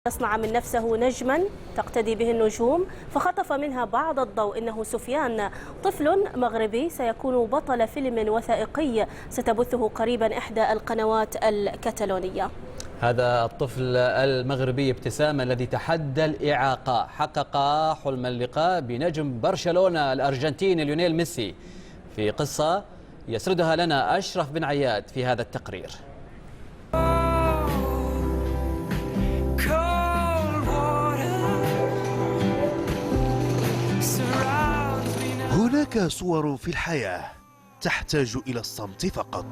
يصنع من نفسه نجما تقتدي به النجوم، فخطف منها بعض الضوء إنه سفيان طفل مغربي سيكون بطل فيلم وثائقي ستبثه قريبا إحدى القنوات الكتالونية. هذا الطفل المغربي ابتسام الذي تحدى الإعاقة حقق حلم اللقاء بنجم برشلونة الأرجنتيني ليونيل ميسي، في قصة يسردها لنا أشرف بن عياد في هذا التقرير. هناك صور في الحياة تحتاج إلى الصمت فقط.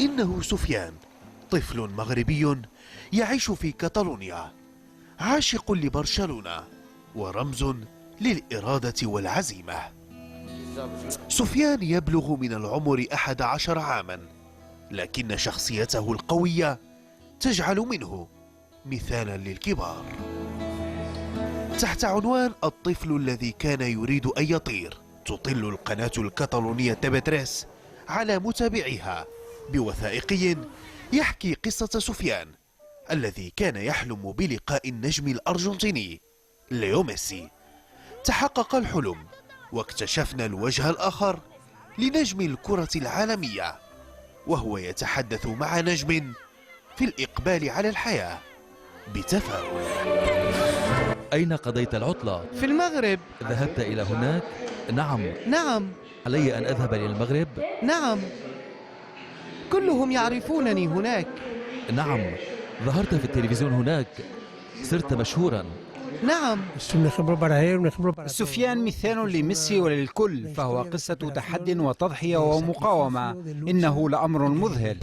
إنه سفيان، طفل مغربي يعيش في كاتالونيا، عاشق لبرشلونة ورمز للإرادة والعزيمة. سفيان يبلغ من العمر 11 عاما، لكن شخصيته القوية تجعل منه مثالا للكبار. تحت عنوان الطفل الذي كان يريد أن يطير، تطل القناة الكتالونية تبتريس على متابعيها بوثائقي يحكي قصة سفيان الذي كان يحلم بلقاء النجم الأرجنتيني ليو ميسي. تحقق الحلم واكتشفنا الوجه الآخر لنجم الكرة العالمية، وهو يتحدث مع نجم في الإقبال على الحياة بتفاؤل. أين قضيت العطلة؟ في المغرب. ذهبت إلى هناك؟ نعم. علي أن أذهب إلى المغرب؟ نعم، كلهم يعرفونني هناك. نعم، ظهرت في التلفزيون هناك، صرت مشهورا. نعم. سفيان مثال لميسي وللكل، فهو قصة تحدي وتضحية ومقاومة، إنه لأمر مذهل.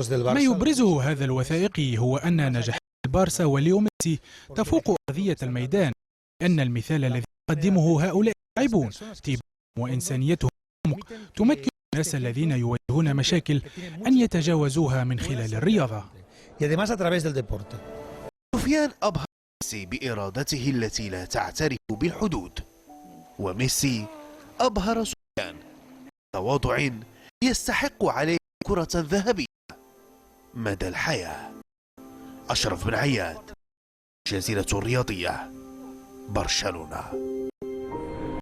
ما يبرزه هذا الوثائقي هو أن نجاح البارسا وليو ميسي تفوق أرضية الميدان، لأن المثال الذي يقدمه هؤلاء اللاعبون طيبتهم وإنسانيتهم تمكن الناس الذين يواجهون مشاكل أن يتجاوزوها من خلال الرياضة. سفيان أبهر ميسي بإرادته التي لا تعترف بالحدود، وميسي أبهر سفيان بتواضع يستحق عليه كرة ذهبية مدى الحياة. أشرف بن عياد، الجزيرة الرياضية، برشلونة.